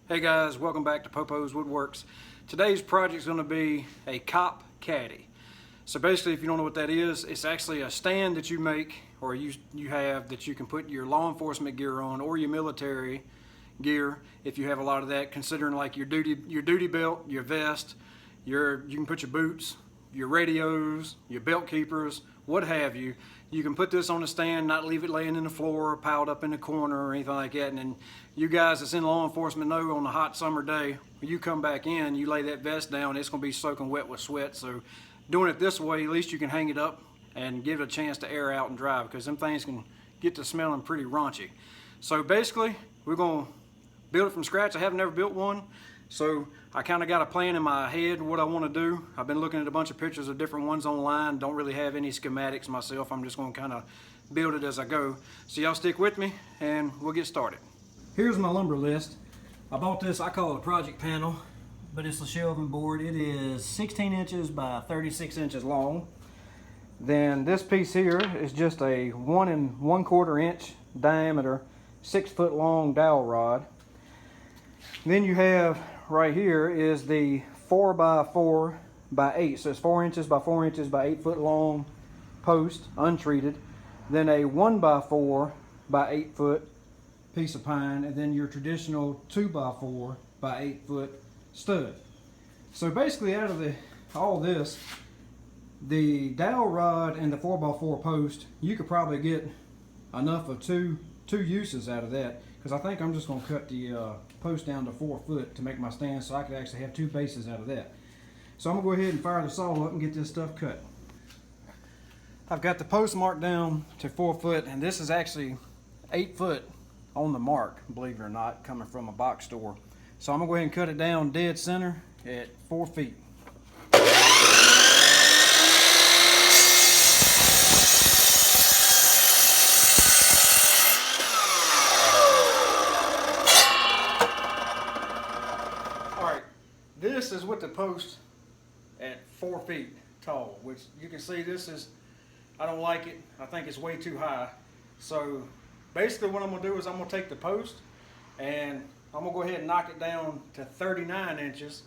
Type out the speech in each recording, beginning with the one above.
Hey guys, welcome back to Popo's Woodworks. Today's project is going to be a Cop Caddy. So basically, if you don't know what that is, it's actually a stand that you make or you have that you can put your law enforcement gear on or your military gear if you have a lot of that, considering like your duty belt, your vest, you can put your boots, your radios, your belt keepers, what have you. You can put this on a stand, not leave it laying in the floor, piled up in the corner or anything like that. And then you guys that's in law enforcement know on a hot summer day, when you come back in, you lay that vest down, it's gonna be soaking wet with sweat. So doing it this way, at least you can hang it up and give it a chance to air out and dry, because them things can get to smelling pretty raunchy. So basically, we're gonna build it from scratch. I have never built one. So I kind of got a plan in my head what I want to do. I've been looking at a bunch of pictures of different ones online. Don't really have any schematics myself. I'm just going to kind of build it as I go. So y'all stick with me and we'll get started. Here's my lumber list. I bought this, I call it a project panel, but it's a shelving board. It is 16 inches by 36 inches long. Then this piece here is just a 1 1/4 inch diameter, 6 foot long dowel rod. Then you have right here is the 4 by 4 by 8, so it's 4 inches by 4 inches by 8 foot long post, untreated. Then a 1 by 4 by 8 foot piece of pine, and then your traditional 2 by 4 by 8 foot stud. So basically, out of all this, the dowel rod and the 4 by 4 post, you could probably get enough of two uses out of that, because I think I'm just going to cut the post down to 4 foot to make my stand, so I could actually have 2 bases out of that. So I'm going to go ahead and fire the saw up and get this stuff cut. I've got the post marked down to 4 foot, and this is actually 8 foot on the mark, believe it or not, coming from a box store. So I'm going to go ahead and cut it down dead center at 4 feet. This is with the post at 4 feet tall, which you can see this is, I don't like it. I think it's way too high. So basically what I'm gonna do is I'm gonna take the post and I'm gonna go ahead and knock it down to 39 inches,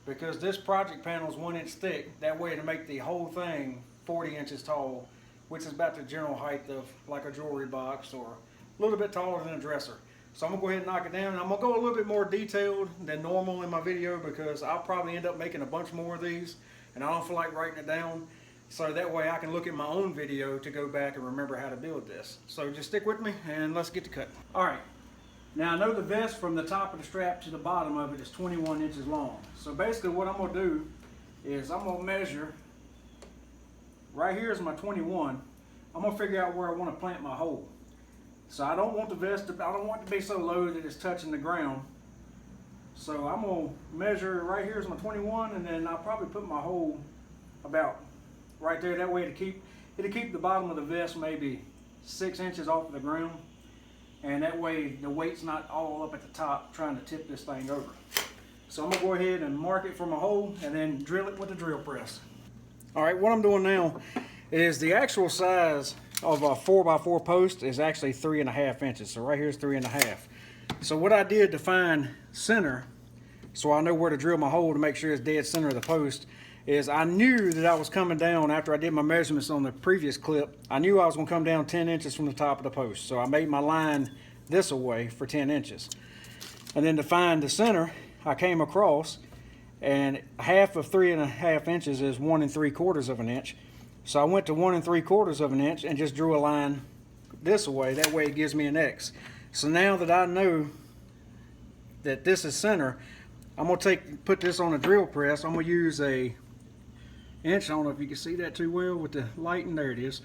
because this project panel is 1 inch thick. That way to make the whole thing 40 inches tall, which is about the general height of like a jewelry box or a little bit taller than a dresser. So I'm gonna go ahead and knock it down, and I'm gonna go a little bit more detailed than normal in my video, because I'll probably end up making a bunch more of these and I don't feel like writing it down. So that way I can look at my own video to go back and remember how to build this. So just stick with me and let's get to cutting. All right, now I know the vest from the top of the strap to the bottom of it is 21 inches long. So basically what I'm gonna do is I'm gonna measure, right here is my 21. I'm gonna figure out where I wanna plant my hole. So I don't want the vest to, I don't want it to be so low that it's touching the ground. So I'm gonna measure, right here is my 21, and then I'll probably put my hole about right there. That way it'll keep the bottom of the vest maybe 6 inches off of the ground. And that way the weight's not all up at the top trying to tip this thing over. So I'm gonna go ahead and mark it for my hole and then drill it with the drill press. All right, what I'm doing now is the actual size of a 4 by 4 post is actually 3.5 inches. So right here is 3.5. So what I did to find center, so I know where to drill my hole to make sure it's dead center of the post, is I knew that I was coming down after I did my measurements on the previous clip. I knew I was going to come down 10 inches from the top of the post. So I made my line this away for 10 inches. And then to find the center, I came across, and half of 3.5 inches is 1 3/4 of an inch. So I went to 1 3/4 of an inch and just drew a line this way. That way it gives me an X. So now that I know that this is center, I'm gonna put this on a drill press. I'm gonna use a inch. I don't know if you can see that too well with the lighting. There it is.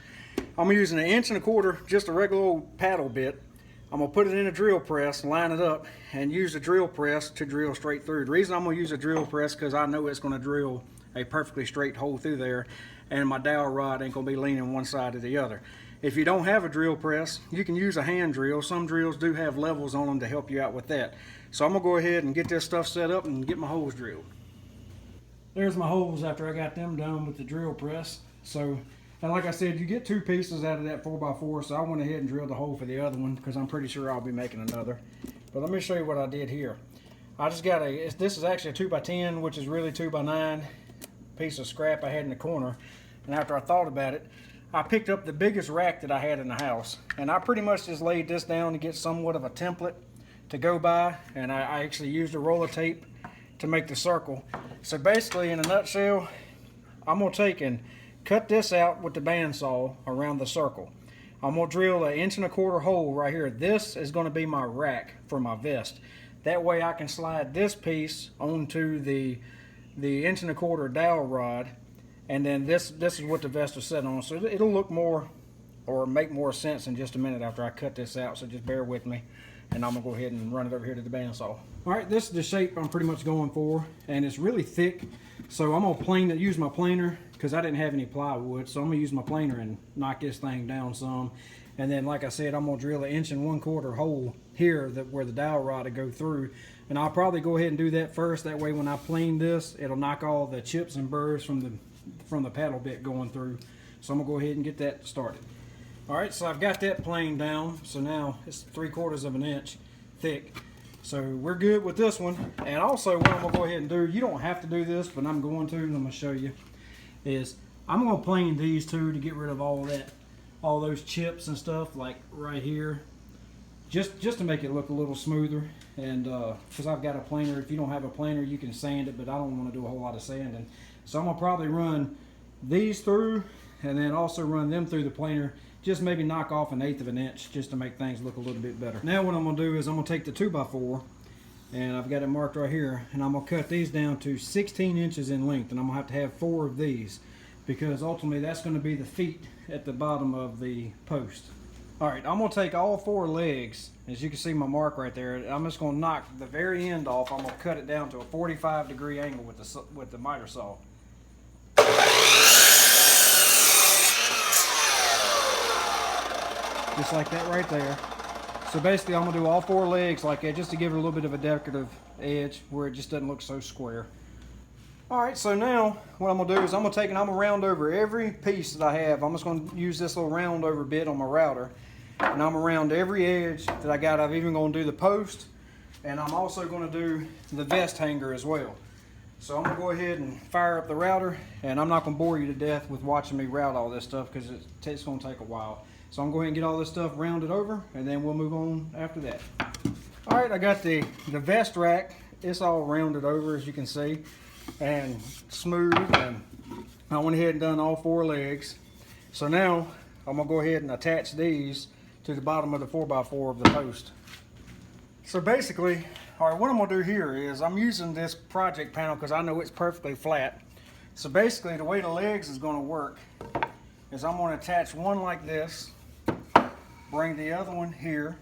I'm using 1 1/4 inch, just a regular old paddle bit. I'm gonna put it in a drill press, line it up, and use the drill press to drill straight through. The reason I'm gonna use a drill press because I know it's gonna drill a perfectly straight hole through there, and my dowel rod ain't gonna be leaning one side or the other. If you don't have a drill press, you can use a hand drill. Some drills do have levels on them to help you out with that. So I'm gonna go ahead and get this stuff set up and get my holes drilled. There's my holes after I got them done with the drill press. So, and like I said, you get 2 pieces out of that 4 by 4, so I went ahead and drilled the hole for the other one because I'm pretty sure I'll be making another. But let me show you what I did here. I just got this is actually a 2x10, which is really 2x9 piece of scrap I had in the corner. And after I thought about it, I picked up the biggest rack that I had in the house. And I pretty much just laid this down to get somewhat of a template to go by. And I actually used a roller tape to make the circle. So basically, in a nutshell, I'm going to take and cut this out with the bandsaw around the circle. I'm going to drill an 1.25 inch hole right here. This is going to be my rack for my vest. That way I can slide this piece onto the 1.25 inch dowel rod, and then this is what the vest will sit on. So it'll look more, or make more sense in just a minute after I cut this out, so just bear with me. And I'm going to go ahead and run it over here to the bandsaw. Alright, this is the shape I'm pretty much going for, and it's really thick. So I'm going to use my planer, because I didn't have any plywood, so I'm going to use my planer and knock this thing down some. And then, like I said, I'm going to drill an 1.25 inch hole here where the dowel rod will go through. And I'll probably go ahead and do that first. That way when I plane this, it'll knock all the chips and burrs from the paddle bit going through. So I'm going to go ahead and get that started. Alright, so I've got that planed down. So now it's 3/4 inch thick. So we're good with this one. And also what I'm going to go ahead and do, you don't have to do this, but I'm going to, and I'm going to show you, is I'm going to plane these two to get rid of all those chips and stuff like right here. Just to make it look a little smoother. And because I've got a planer. If you don't have a planer, you can sand it, but I don't want to do a whole lot of sanding. So I'm going to probably run these through and then also run them through the planer. Just maybe knock off 1/8 inch just to make things look a little bit better. Now what I'm going to do is I'm going to take the 2x4, and I've got it marked right here, and I'm going to cut these down to 16 inches in length, and I'm going to have 4 of these because ultimately that's going to be the feet at the bottom of the post. Alright, I'm going to take all 4 legs. As you can see my mark right there, I'm just going to knock the very end off. I'm going to cut it down to a 45-degree angle with the miter saw. Just like that right there. So basically I'm going to do all 4 legs like that just to give it a little bit of a decorative edge where it just doesn't look so square. Alright, so now what I'm going to do is I'm going to take and I'm going to round over every piece that I have. I'm just going to use this little round over bit on my router. And I'm going to round every edge that I got. I'm even going to do the post. And I'm also going to do the vest hanger as well. So I'm going to go ahead and fire up the router. And I'm not going to bore you to death with watching me route all this stuff because it's going to take a while. So I'm going to go ahead and get all this stuff rounded over, and then we'll move on after that. Alright, I got the vest rack. It's all rounded over, as you can see, and smooth, and I went ahead and done all 4 legs. So now I'm going to go ahead and attach these to the bottom of the 4x4 of the post. So basically, alright, what I'm going to do here is I'm using this project panel because I know it's perfectly flat. So basically the way the legs is going to work is I'm going to attach one like this, bring the other one here,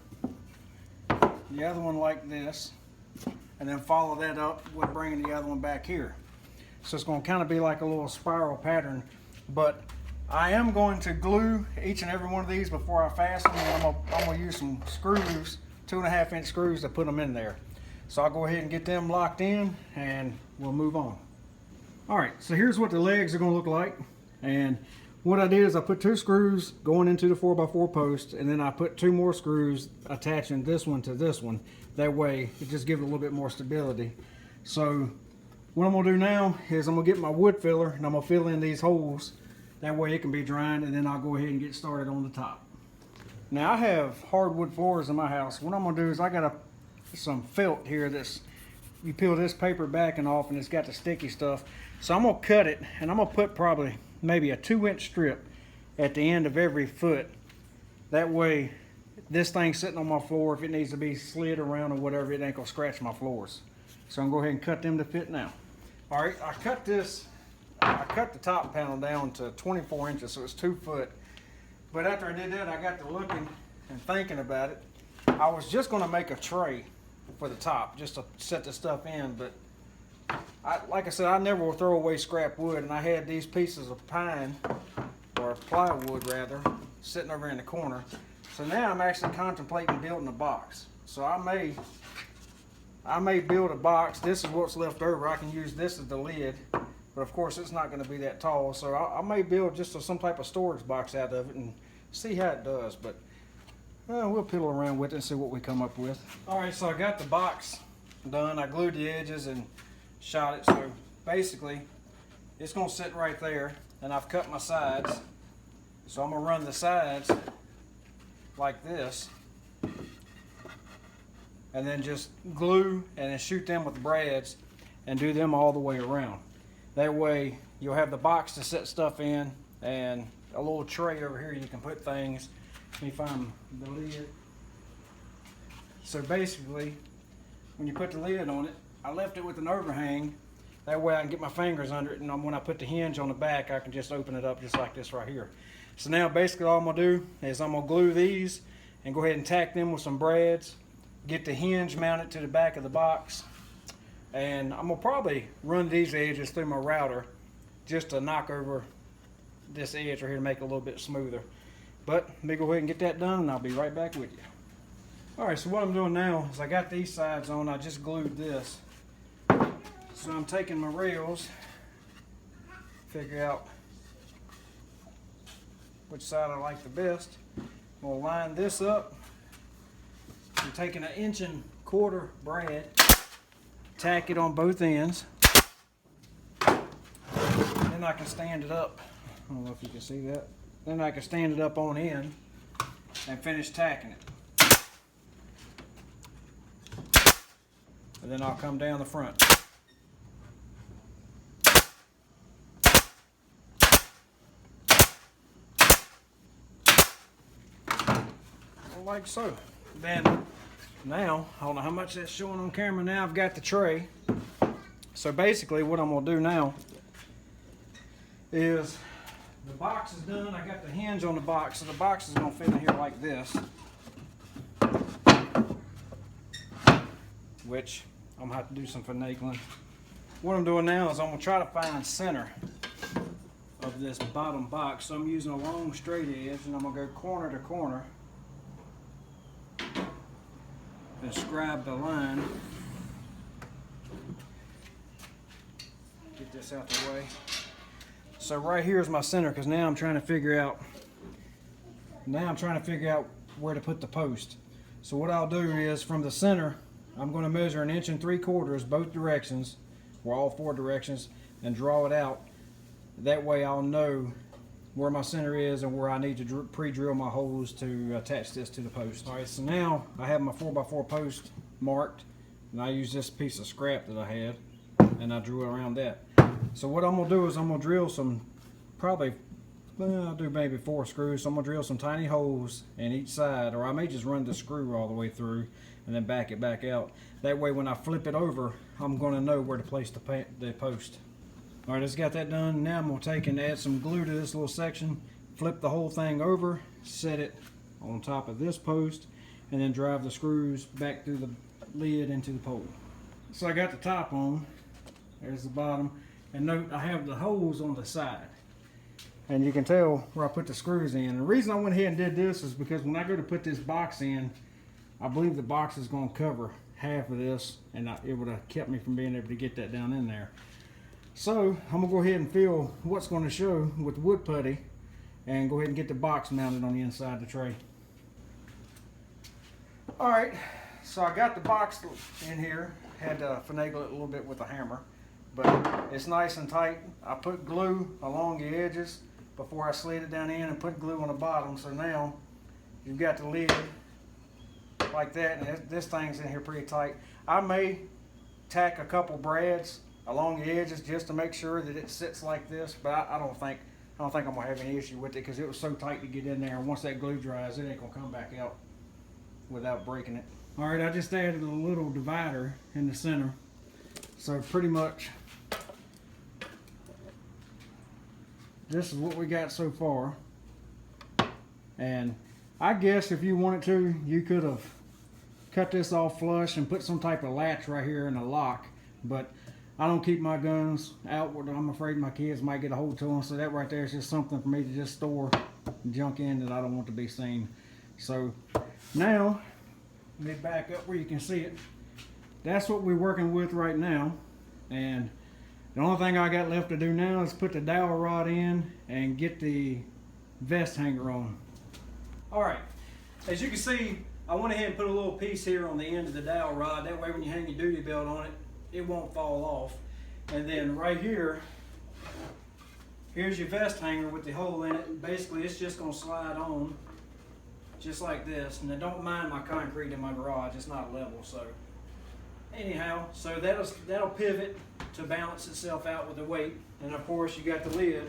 the other one like this, and then follow that up with bringing the other one back here. So it's going to kind of be like a little spiral pattern, but I am going to glue each and every one of these before I fasten them. I'm going to use some screws, 2.5 inch screws to put them in there. So I'll go ahead and get them locked in and we'll move on. Alright, so here's what the legs are going to look like. And what I did is I put 2 screws going into the 4x4 post, and then I put 2 more screws attaching this one to this one. That way it just gives it a little bit more stability. So what I'm going to do now is I'm going to get my wood filler and I'm going to fill in these holes. That way it can be drying, and then I'll go ahead and get started on the top. Now I have hardwood floors in my house. What I'm going to do is I got some felt here that's, you peel this paper back and off and it's got the sticky stuff. So I'm going to cut it, and I'm going to put probably maybe a 2-inch strip at the end of every foot. That way this thing's sitting on my floor. If it needs to be slid around or whatever, it ain't gonna scratch my floors. So I'm gonna go ahead and cut them to fit now. All right, I cut the top panel down to 24 inches, so it's 2 foot. But after I did that, I got to looking and thinking about it. I was just gonna make a tray for the top just to set the stuff in, but like I said, I never will throw away scrap wood, and I had these pieces of pine, or plywood rather, sitting over in the corner. So now I'm actually contemplating building a box. So I may build a box. This is what's left over. I can use this as the lid, but of course it's not going to be that tall. So I may build just some type of storage box out of it and see how it does. But we'll piddle around with it and see what we come up with. All right, so I got the box done. I glued the edges and shot it. So basically, it's gonna sit right there, and I've cut my sides. So I'm gonna run the sides like this, and then just glue and then shoot them with brads and do them all the way around. That way you'll have the box to set stuff in and a little tray over here you can put things. Let me find the lid. So basically, when you put the lid on it, I left it with an overhang. That way I can get my fingers under it, and when I put the hinge on the back, I can just open it up just like this right here. So now basically all I'm gonna do is I'm gonna glue these and go ahead and tack them with some brads, get the hinge mounted to the back of the box, and I'm gonna probably run these edges through my router just to knock over this edge right here to make it a little bit smoother. But let me go ahead and get that done, and I'll be right back with you. Alright, so what I'm doing now is I got these sides on. I just glued this. So I'm taking my rails, figure out which side I like the best. I'm going to line this up. I'm taking an 1¼ inch brad, tack it on both ends. Then I can stand it up. I don't know if you can see that. Then I can stand it up on end and finish tacking it. And then I'll come down the front. Like so. Then now, I don't know how much that's showing on camera. Now I've got the tray. So basically what I'm going to do now is the box is done. I got the hinge on the box, so the box is going to fit in here like this, which I'm going to have to do some finagling. What I'm doing now is I'm going to try to find center of this bottom box. So I'm using a long straight edge, and I'm going to go corner to corner and scribe the line. Get this out the way. So right here is my center, because now I'm trying to figure out where to put the post. So what I'll do is from the center, I'm going to measure 1¾ inch both directions, or all 4 directions, and draw it out. That way I'll know where my center is and where I need to pre-drill my holes to attach this to the post. Alright, so now I have my 4x4 post marked, and I use this piece of scrap that I had, and I drew around that. So what I'm going to do is I'm going to drill some, I'll do maybe 4 screws. So I'm going to drill some tiny holes in each side, or I may just run the screw all the way through and then back it back out. That way when I flip it over, I'm going to know where to place the post. Alright, just got that done. Now I'm going to take and add some glue to this little section, flip the whole thing over, set it on top of this post, and then drive the screws back through the lid into the pole. So I got the top on, there's the bottom, and note I have the holes on the side. And you can tell where I put the screws in. The reason I went ahead and did this is because when I go to put this box in, I believe the box is going to cover half of this, and it would have kept me from being able to get that down in there. So I'm going to go ahead and fill what's going to show with wood putty and go ahead and get the box mounted on the inside of the tray. Alright, so I got the box in here. Had to finagle it a little bit with a hammer, but it's nice and tight. I put glue along the edges before I slid it down in and put glue on the bottom. So now you've got the lid like that, and this thing's in here pretty tight. I may tack a couple brads along the edges just to make sure that it sits like this, but I don't think I'm gonna have any issue with it, because it was so tight to get in there, and once that glue dries, it ain't gonna come back out without breaking it. All right, I just added a little divider in the center, so pretty much this is what we got so far. And I guess if you wanted to, you could have cut this off flush and put some type of latch right here in a lock, but I don't keep my guns outward. I'm afraid my kids might get a hold to them, so that right there is just something for me to just store junk in that I don't want to be seen. So now, let me back up where you can see it. That's what we're working with right now, and the only thing I got left to do now is put the dowel rod in and get the vest hanger on. Alright, as you can see, I went ahead and put a little piece here on the end of the dowel rod. That way when you hang your duty belt on it, it won't fall off. And then right here, here's your vest hanger with the hole in it. Basically, it's just gonna slide on just like this. And then don't mind my concrete in my garage, it's not level, so. Anyhow, so that'll pivot to balance itself out with the weight. And of course, you got the lid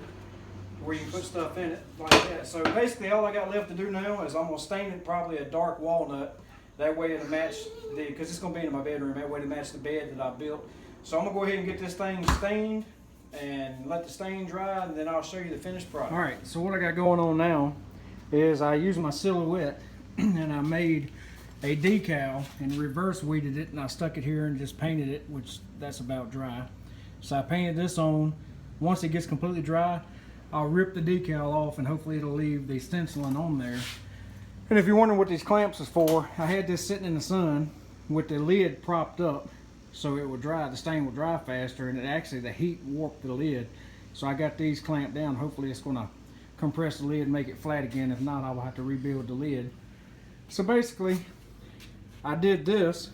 where you can put stuff in it like that. So basically, all I got left to do now is I'm gonna stain it probably a dark walnut. That way it'll match because it's gonna be in my bedroom, that way to match the bed that I built. So I'm gonna go ahead and get this thing stained and let the stain dry, and then I'll show you the finished product. All right, so what I got going on now is I used my silhouette and I made a decal and reverse weeded it, and I stuck it here and just painted it, which that's about dry. So I painted this on. Once it gets completely dry, I'll rip the decal off and hopefully it'll leave the stenciling on there. And if you're wondering what these clamps is for, I had this sitting in the sun with the lid propped up so it would dry, the stain would dry faster, and it actually, the heat warped the lid. So I got these clamped down. Hopefully it's gonna compress the lid and make it flat again. If not, I will have to rebuild the lid. So basically, I did this.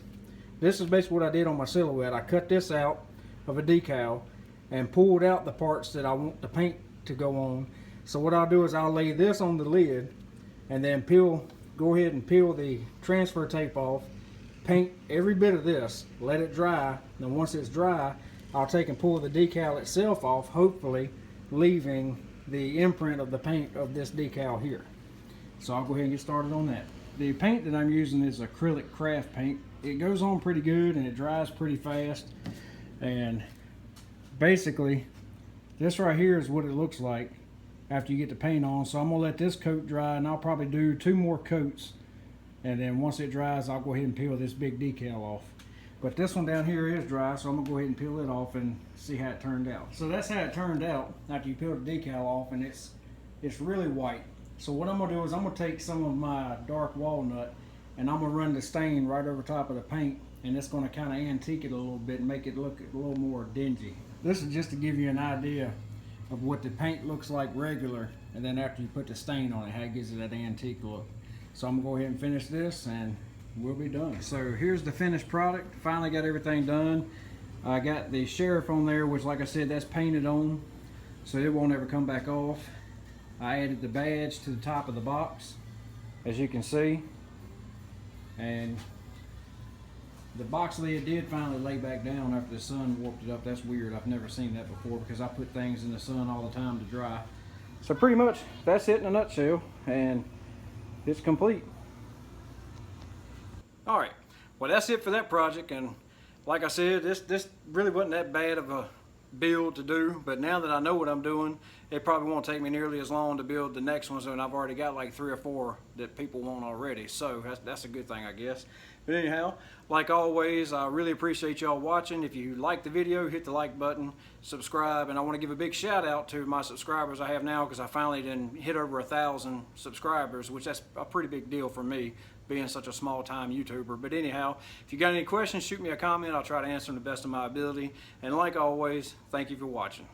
This is basically what I did on my silhouette. I cut this out of a decal and pulled out the parts that I want the paint to go on. So what I'll do is I'll lay this on the lid and then go ahead and peel the transfer tape off, paint every bit of this, let it dry. Then once it's dry, I'll take and pull the decal itself off, hopefully leaving the imprint of the paint of this decal here. So I'll go ahead and get started on that. The paint that I'm using is acrylic craft paint. It goes on pretty good and it dries pretty fast. And basically, this right here is what it looks like after you get the paint on. So I'm gonna let this coat dry, and I'll probably do 2 more coats. And then once it dries, I'll go ahead and peel this big decal off. But this one down here is dry, so I'm gonna go ahead and peel it off and see how it turned out. So that's how it turned out after you peel the decal off, and it's really white. So what I'm gonna do is I'm gonna take some of my dark walnut and I'm gonna run the stain right over top of the paint, and it's gonna kind of antique it a little bit and make it look a little more dingy. This is just to give you an idea of what the paint looks like regular, and then after you put the stain on it, how it gives it that antique look. So I'm gonna go ahead and finish this and we'll be done. So here's the finished product. Finally got everything done. I got the sheriff on there, which like I said, that's painted on, so it won't ever come back off. I added the badge to the top of the box, as you can see. And the box lid did finally lay back down after the sun warped it up. That's weird. I've never seen that before because I put things in the sun all the time to dry. So pretty much that's it in a nutshell, and it's complete. All right, well that's it for that project. And like I said, this really wasn't that bad of a build to do, but now that I know what I'm doing, it probably won't take me nearly as long to build the next ones, and I've already got like 3 or 4 that people want already, so that's a good thing, I guess. But anyhow, like always, I really appreciate y'all watching. If you like the video, hit the like button, subscribe, and I want to give a big shout out to my subscribers I have now, because I finally didn't hit over 1,000 subscribers, which that's a pretty big deal for me, being such a small-time YouTuber. But anyhow, if you got any questions, shoot me a comment. I'll try to answer them to the best of my ability. And like always, thank you for watching.